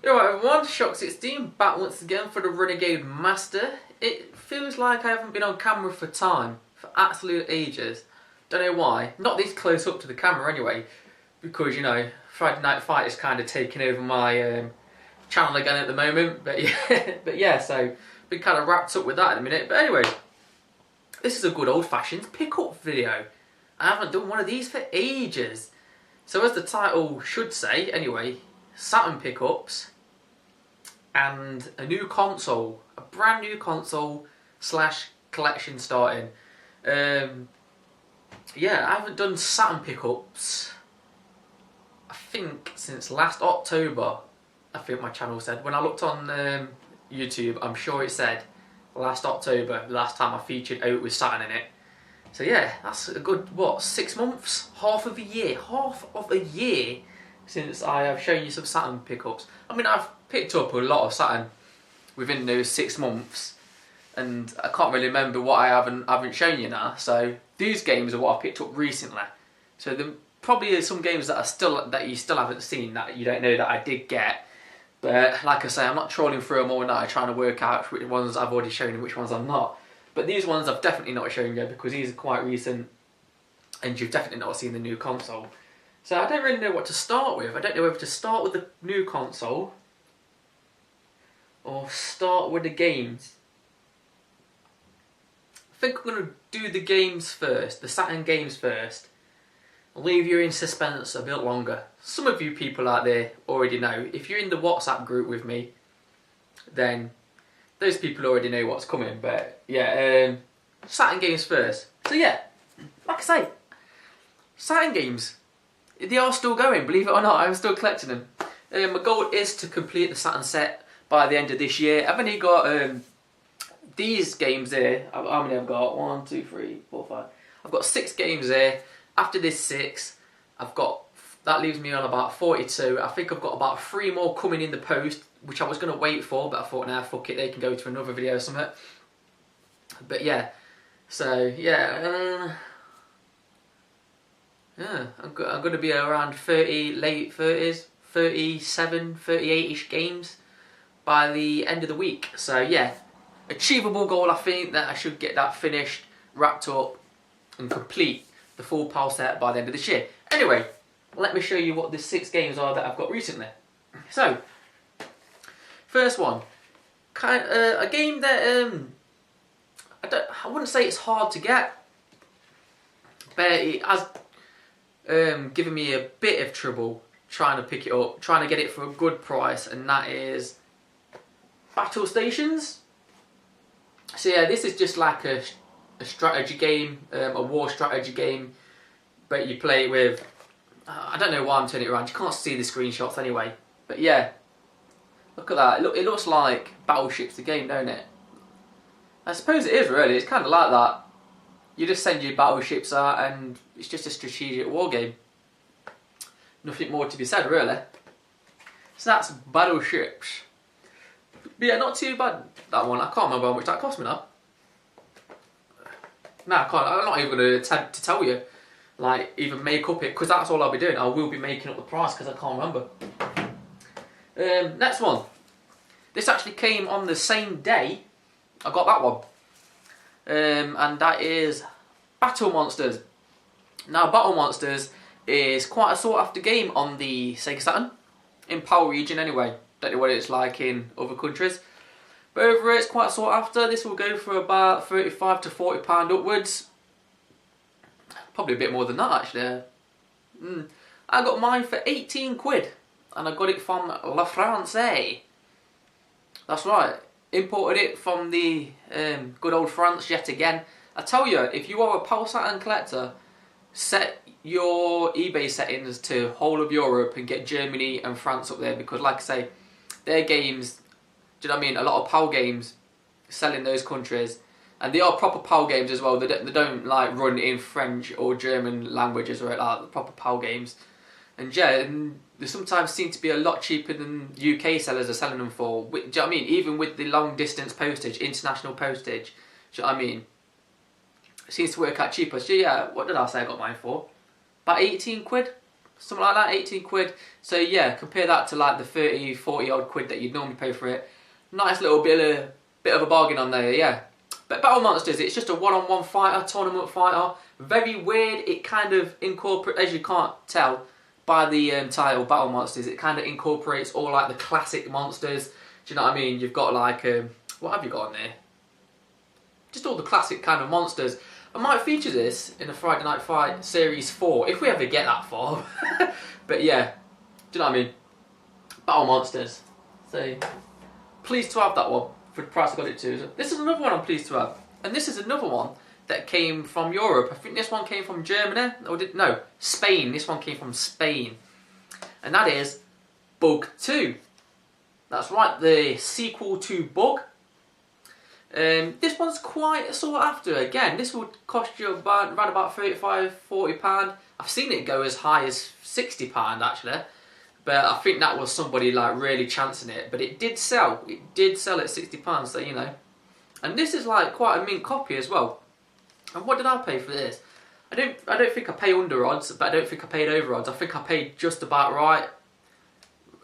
Alright everyone, Shock 16 back once again for the Renegade Master. It feels like I haven't been on camera for absolute ages. Don't know why. Not this close up to the camera anyway, because you know, Friday Night Fight is kind of taking over my channel again at the moment. But yeah, so been kind of wrapped up with that in a minute. But anyway, this is a good old-fashioned pick-up video. I haven't done one of these for ages. So as the title should say, anyway, Saturn pickups and a new console, a brand new console / collection starting. Yeah, I haven't done Saturn pickups, I think, since last October. I think my channel said. When I looked on YouTube, I'm sure it said last October, the last time I featured out with Saturn in it. So yeah, that's a good, what, 6 months? Half of a year since I have shown you some Saturn pickups. I mean, I've picked up a lot of Saturn within those 6 months, and I can't really remember what I haven't shown you now. So these games are what I picked up recently. So there probably are some games that you still haven't seen, that you don't know that I did get. But like I say, I'm not trawling through them all night trying to work out which ones I've already shown and which ones I'm not. But these ones I've definitely not shown you because these are quite recent, and you've definitely not seen the new console. So I don't really know what to start with. I don't know whether to start with the new console or start with the games. I think I'm going to do the games first, the Saturn games first. I'll leave you in suspense a bit longer. Some of you people out there already know. If you're in the WhatsApp group with me, then those people already know what's coming. But yeah, Saturn games first. So yeah, like I say, Saturn games, they are still going, believe it or not. I'm still collecting them. My goal is to complete the Saturn set by the end of this year. I've only got these games here. How many I've got? 1, 2, 3, 4, 5. I've got 6 games here. After this 6, that leaves me on about 42. I think I've got about 3 more coming in the post, which I was going to wait for, but I thought, nah, fuck it, they can go to another video or something. But yeah, so yeah, I'm going to be around 30, late 30s, 37, 38-ish games by the end of the week. So yeah, achievable goal. I think that I should get that finished, wrapped up, and complete the full PAL set by the end of this year. Anyway, let me show you what the 6 games are that I've got recently. So, first one, a game that I wouldn't say it's hard to get, but it has given me a bit of trouble trying to pick it up, trying to get it for a good price, and that is Battle Stations. So yeah, this is just like a strategy game, a war strategy game, but you play it with, I don't know why I'm turning it around, you can't see the screenshots anyway, but yeah, look at that, it looks like Battleships the game, don't it? I suppose it is really, it's kind of like that. You just send your battleships out and it's just a strategic war game. Nothing more to be said really. So that's Battleships. But yeah, not too bad, that one. I can't remember how much that cost me now. No, I can't. I'm not even going to attempt to tell you, like, even make up it, because that's all I'll be doing. I will be making up the price because I can't remember. Next one. This actually came on the same day I got that one. And that is Battle Monsters. Now, Battle Monsters is quite a sought after game on the Sega Saturn, in PAL region anyway. Don't know what it's like in other countries. But over here it's quite sought after. This will go for about £35 to £40 upwards. Probably a bit more than that actually. I got mine for 18 quid. And I got it from La France. That's right. Imported it from the good old France yet again. I tell you, if you are a PAL Saturn collector, set your eBay settings to whole of Europe and get Germany and France up there, because like I say, their games, do you know what I mean? A lot of PAL games sell in those countries, and they are proper PAL games as well. They don't like run in French or German languages or like the proper PAL games. And yeah, and they sometimes seem to be a lot cheaper than UK sellers are selling them for. Do you know what I mean? Even with the long distance postage, international postage, do you know what I mean? It seems to work out cheaper. So yeah, what did I say I got mine for? About 18 quid. something like that, 18 quid. So yeah, compare that to like the 30, 40 odd quid that you'd normally pay for it. Nice little bit of a bargain on there, yeah. But Battle Monsters, it's just a one-on-one fighter, tournament fighter. Very weird. It kind of incorporates, as you can't tell by the title, Battle Monsters, it kind of incorporates all like the classic monsters. Do you know what I mean? You've got like, what have you got on there? Just all the classic kind of monsters. I might feature this in the Friday Night Fight Series 4, if we ever get that far. But yeah, do you know what I mean? Battle Monsters. So, pleased to have that one for the price I got it to. This is another one I'm pleased to have. And this is another one that came from Europe. I think this one came from Germany. No, Spain. This one came from Spain. And that is Bug 2. That's right, the sequel to Bug. This one's quite sought after. Again, this would cost you around about £35–40. I've seen it go as high as £60 actually, but I think that was somebody like really chancing it. But it did sell. It did sell at £60, so you know. And this is like quite a mint copy as well. And what did I pay for this? I don't think I pay under odds, but I don't think I paid over odds. I think I paid just about right.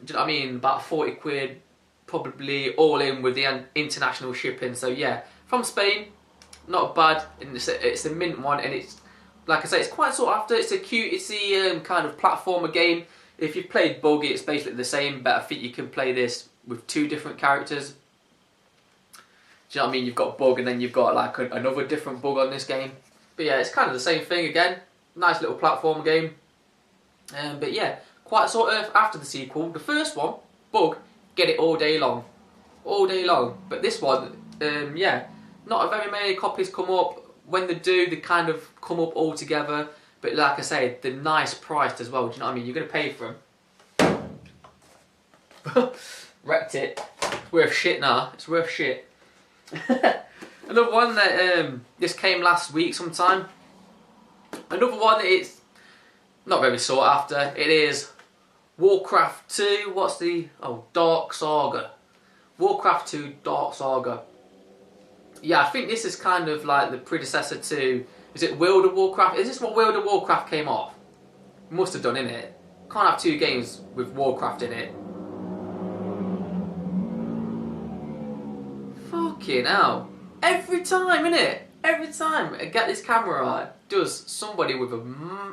Do you know what I mean? About 40 quid. Probably all in with the international shipping. So yeah, from Spain, not bad. And it's a mint one, and it's, like I say, it's quite sought after. It's a cutesy kind of platformer game. If you've played Bug, it's basically the same, but I think you can play this with 2 different characters. Do you know what I mean? You've got Bug, and then you've got like another different Bug on this game. But yeah, it's kind of the same thing again. Nice little platform game. But yeah, quite sort of after the sequel. The first one, Bug, get it all day long. All day long. But this one, yeah, not very many copies come up. When they do, they kind of come up all together. But like I say, they're nice priced as well. Do you know what I mean? You're going to pay for them. Wrecked it. It's worth shit now. It's worth shit. Another one that, this came last week sometime. Another one that it's not very sought after. It is Warcraft 2, what's the... Oh, Dark Saga. Warcraft 2 Dark Saga. Yeah, I think this is kind of like the predecessor to... Is it World of Warcraft? Is this what World of Warcraft came off? Must have done, innit? Can't have 2 games with Warcraft in it. Fucking hell. Every time, innit? Every time I get this camera on, does somebody with a,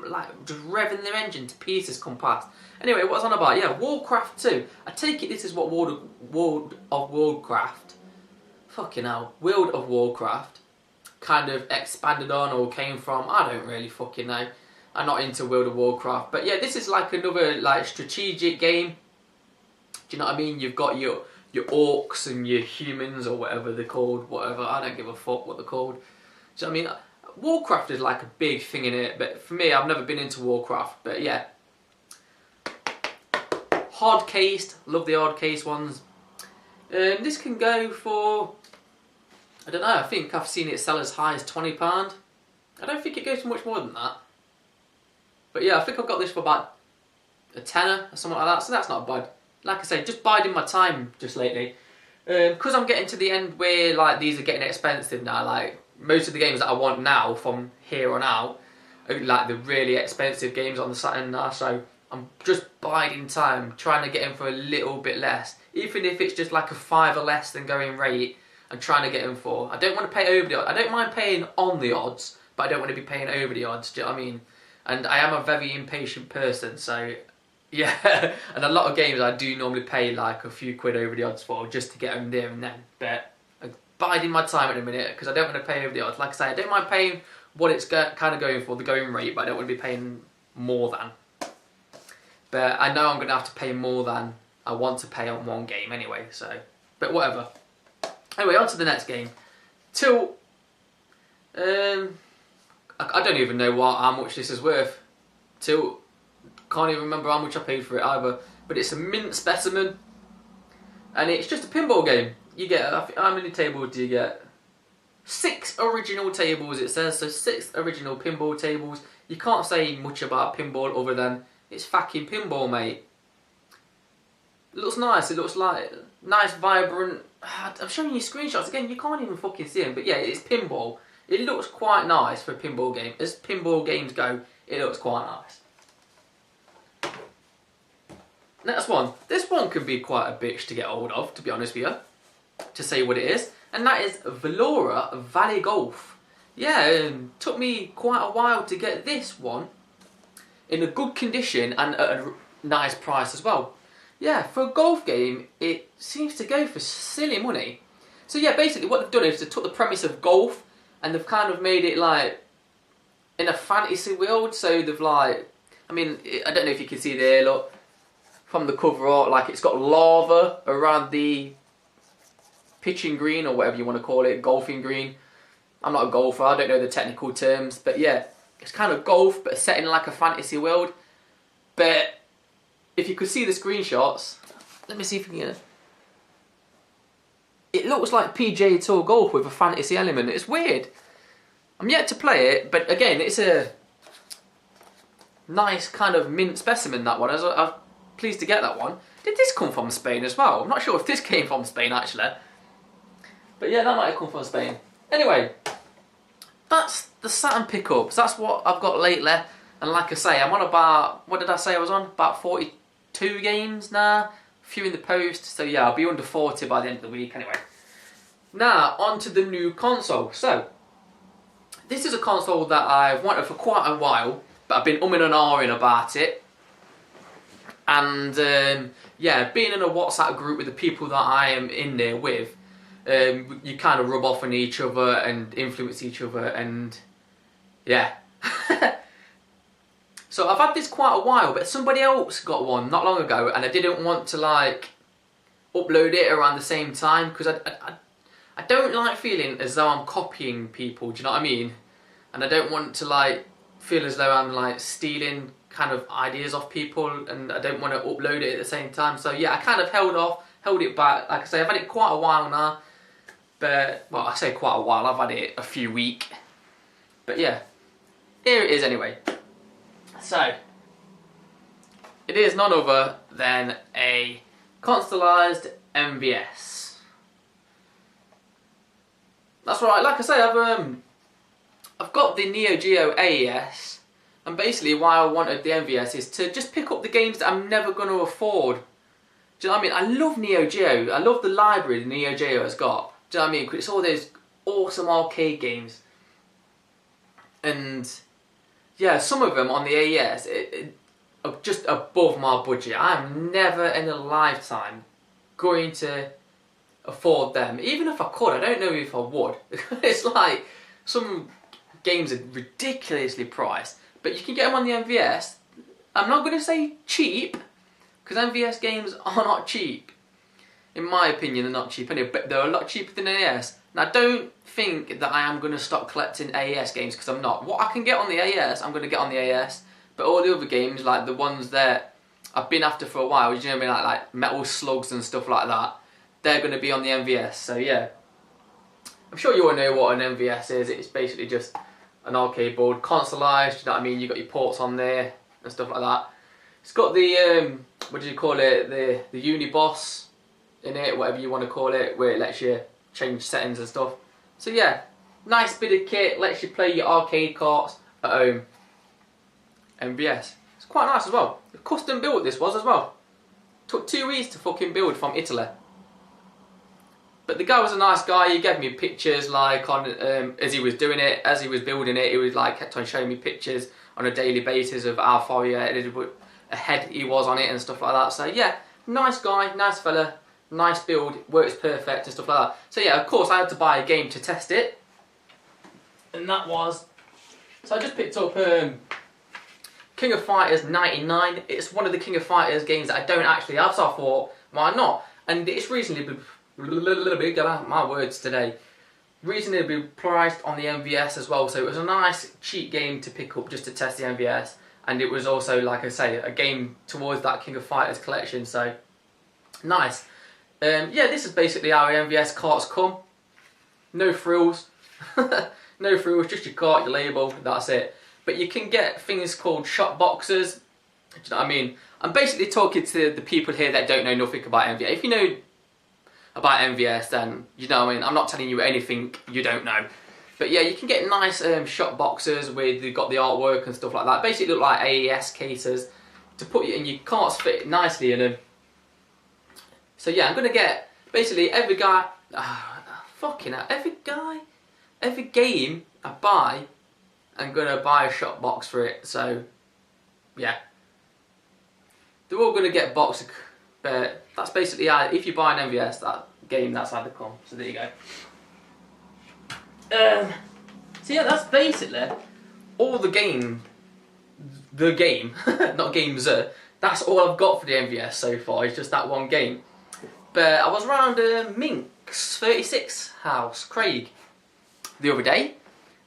like, just revving their engine to pieces come past. Anyway, what's on about? Yeah, Warcraft 2. I take it this is what World of Warcraft, fucking hell, World of Warcraft kind of expanded on or came from. I don't really fucking know. I'm not into World of Warcraft. But yeah, this is like another like strategic game. Do you know what I mean? You've got your orcs and your humans or whatever they're called. Whatever, I don't give a fuck what they're called. Do you know what I mean? Warcraft is like a big thing in it, but for me, I've never been into Warcraft. But yeah, hard cased, love the hard case ones. This can go for, I don't know, I think I've seen it sell as high as £20. I don't think it goes for much more than that. But yeah, I think I've got this for about a tenner or something like that, so that's not bad. Like I say, just biding my time just lately. Because I'm getting to the end where like these are getting expensive now, like most of the games that I want now from here on out are like the really expensive games on the Saturn now, so I'm just biding time, trying to get in for a little bit less. Even if it's just like a £5 less than going rate, I'm trying to get in for. I don't want to pay over the odds. I don't mind paying on the odds, but I don't want to be paying over the odds, do you know what I mean? And I am a very impatient person, so yeah. And a lot of games I do normally pay like a few quid over the odds for, just to get them there and then. But I'm biding my time at the minute, because I don't want to pay over the odds. Like I say, I don't mind paying what it's kind of going for, the going rate, but I don't want to be paying more than. But I know I'm going to have to pay more than I want to pay on one game anyway, so. But whatever. Anyway, on to the next game. Till, I don't even know how much this is worth. Till, can't even remember how much I paid for it either. But it's a mint specimen, and it's just a pinball game. You get, how many tables do you get? 6 original tables, it says. So 6 original pinball tables. You can't say much about pinball other than it's fucking pinball, mate. It looks nice. It looks like nice, vibrant. I'm showing you screenshots again. You can't even fucking see them. But yeah, it's pinball. It looks quite nice for a pinball game. As pinball games go, it looks quite nice. Next one. This one can be quite a bitch to get hold of, to be honest with you, to say what it is. And that is Valora Valley Golf. Yeah, took me quite a while to get this one in a good condition and at a nice price as well. Yeah, for a golf game, it seems to go for silly money. So yeah, basically what they've done is they took the premise of golf and they've kind of made it like in a fantasy world. So they've like, I mean, I don't know if you can see there, look, from the cover art, like it's got lava around the pitching green or whatever you want to call it, golfing green. I'm not a golfer, I don't know the technical terms, but yeah, it's kind of golf but set in like a fantasy world. But if you could see the screenshots, let me see if we can. It looks like PGA Tour golf with a fantasy element. It's weird. I'm yet to play it, but again, it's a nice kind of mint specimen, that one. I'm pleased to get that one. Did this come from Spain as well? I'm not sure if this came from Spain actually. But yeah, that might have come from Spain. Anyway, that's the Saturn pickups. That's what I've got lately. And like I say, I'm on about, what did I say I was on? About 42 games now. Few in the post, so yeah, I'll be under 40 by the end of the week anyway. Now, on to the new console. So, this is a console that I've wanted for quite a while, but I've been umming and ahhing about it. And yeah, being in a WhatsApp group with the people that I am in there with, you kind of rub off on each other and influence each other, and yeah. So I've had this quite a while, but somebody else got one not long ago, and I didn't want to like upload it around the same time because I don't like feeling as though I'm copying people. Do you know what I mean? And I don't want to like feel as though I'm like stealing kind of ideas off people, and I don't want to upload it at the same time. So yeah, I kind of held it back. Like I say, I've had it quite a while now, but well, I say quite a while. I've had it a few weeks, but yeah, here it is anyway. So, it is none other than a constellized MVS. That's right, like I say, I've got the Neo Geo AES, and basically why I wanted the MVS is to just pick up the games that I'm never going to afford. Do you know what I mean? I love Neo Geo, I love the library the Neo Geo has got. Do you know what I mean? 'Cause it's all those awesome arcade games. And yeah, some of them on the AES are just above my budget. I'm never in a lifetime going to afford them. Even if I could, I don't know if I would. It's like some games are ridiculously priced, but you can get them on the MVS. I'm not going to say cheap, because MVS games are not cheap. In my opinion, they're not cheap anyway, but they're a lot cheaper than AES. Now, don't think that I am going to stop collecting AES games, because I'm not. What I can get on the AES, I'm going to get on the AES. But all the other games, like the ones that I've been after for a while, you know what I mean, like Metal Slugs and stuff like that, they're going to be on the MVS. So yeah, I'm sure you all know what an MVS is. It's basically just an arcade board, consoleized. You know what I mean? You've got your ports on there and stuff like that. It's got the what do you call it? The Uniboss in it, whatever you want to call it, where it lets you change settings and stuff. So yeah, nice bit of kit, lets you play your arcade carts at home. MVS. It's quite nice as well. Custom built this was as well. Took 2 weeks to fucking build from Italy. But the guy was a nice guy. He gave me pictures like on as he was doing it, as he was building it. He was like kept on showing me pictures on a daily basis of how far ahead he was on it and stuff like that. So yeah, nice guy, nice fella. Nice build, works perfect and stuff like that. So yeah, of course I had to buy a game to test it. And that was... So I just picked up King of Fighters 99. It's one of the King of Fighters games that I don't actually have, so I thought, why not? And it's reasonably... my words today. Reasonably priced on the MVS as well, so it was a nice cheap game to pick up just to test the MVS. And it was also, like I say, a game towards that King of Fighters collection, so... Nice. Yeah, this is basically how MVS carts come. No frills. No frills, just your cart, your label, that's it. But you can get things called shop boxes. Do you know what I mean? I'm basically talking to the people here that don't know nothing about MVS. If you know about MVS, then you know what I mean. I'm not telling you anything you don't know. But yeah, you can get nice shop boxes where they've got the artwork and stuff like that. Basically look like AES cases. to put it in your carts fit nicely in them. So yeah, I'm gonna get basically every guy, fucking hell, every game I buy, I'm gonna buy a shop box for it. So yeah, they're all gonna get boxed, but that's basically how, if you buy an MVS, that game, that's how they come. So there you go. So yeah, that's basically all the game, not games. That's all I've got for the MVS so far. It's just that one game. But I was around Mink's 36 house, Craig, the other day,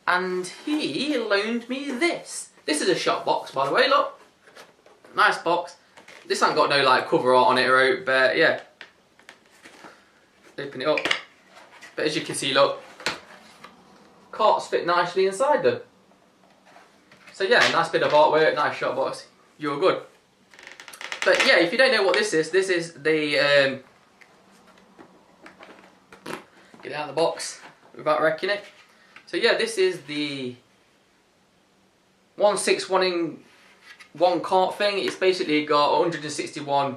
and he loaned me this. This is a shop box, by the way. Look, nice box. This ain't got no like cover art on it, right? But yeah, open it up. But as you can see, look, carts fit nicely inside them. So yeah, nice bit of artwork, nice shop box. You're good. But yeah, if you don't know what this is the get it out of the box without wrecking it. So yeah, this is the 161 in one cart thing. It's basically got 161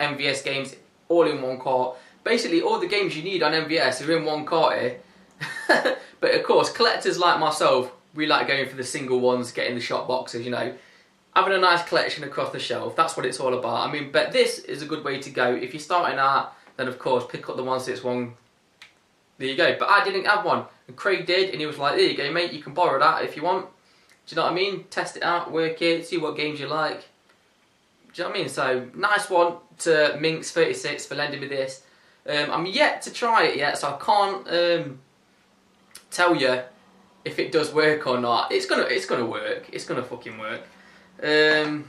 MVS games all in one cart. Basically all the games you need on MVS are in one cart here. But of course, collectors like myself, we like going for the single ones, getting the shop boxes, you know. Having a nice collection across the shelf, that's what it's all about. I mean, but this is a good way to go. If you're starting out, then of course pick up the 161. There you go. But I didn't have one, and Craig did, and he was like, there you go mate, you can borrow that if you want. Do you know what I mean? Test it out, work it, see what games you like. Do you know what I mean? So, nice one to Minx 36 for lending me this. I'm yet to try it yet, so I can't tell you if it does work or not. It's gonna work. It's gonna fucking work. But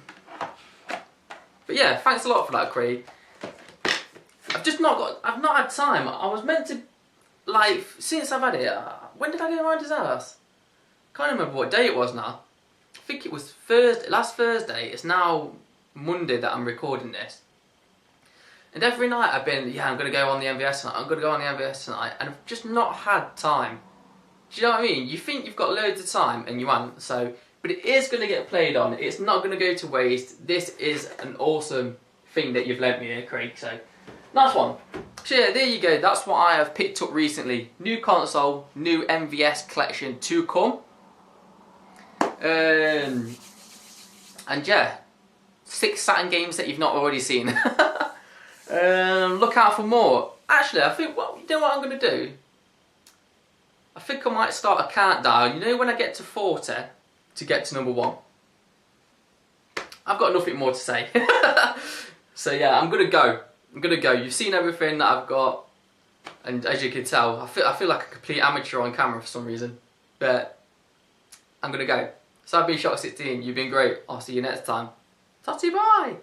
yeah, thanks a lot for that, Craig. I've not had time. I was meant to, like, since I've had it, when did I go around his house? Can't remember what day it was now. I think it was last Thursday. It's now Monday that I'm recording this. And every night I've been, yeah, I'm going to go on the MVS tonight, I'm going to go on the MVS tonight, and I've just not had time. Do you know what I mean? You think you've got loads of time, and you haven't, so, but it is going to get played on, it's not going to go to waste. This is an awesome thing that you've lent me here, Craig, so, nice one. So yeah, there you go, that's what I have picked up recently. New console, new MVS collection to come. And yeah, 6 Saturn games that you've not already seen. Look out for more. Actually, I think, well, you know what I'm going to do? I think I might start a countdown. You know when I get to 40 to get to number 1? I've got nothing more to say. So yeah, I'm going to go. You've seen everything that I've got. And as you can tell, I feel like a complete amateur on camera for some reason. But I'm going to go. So I've been Shock16. You've been great. I'll see you next time. Tatty bye.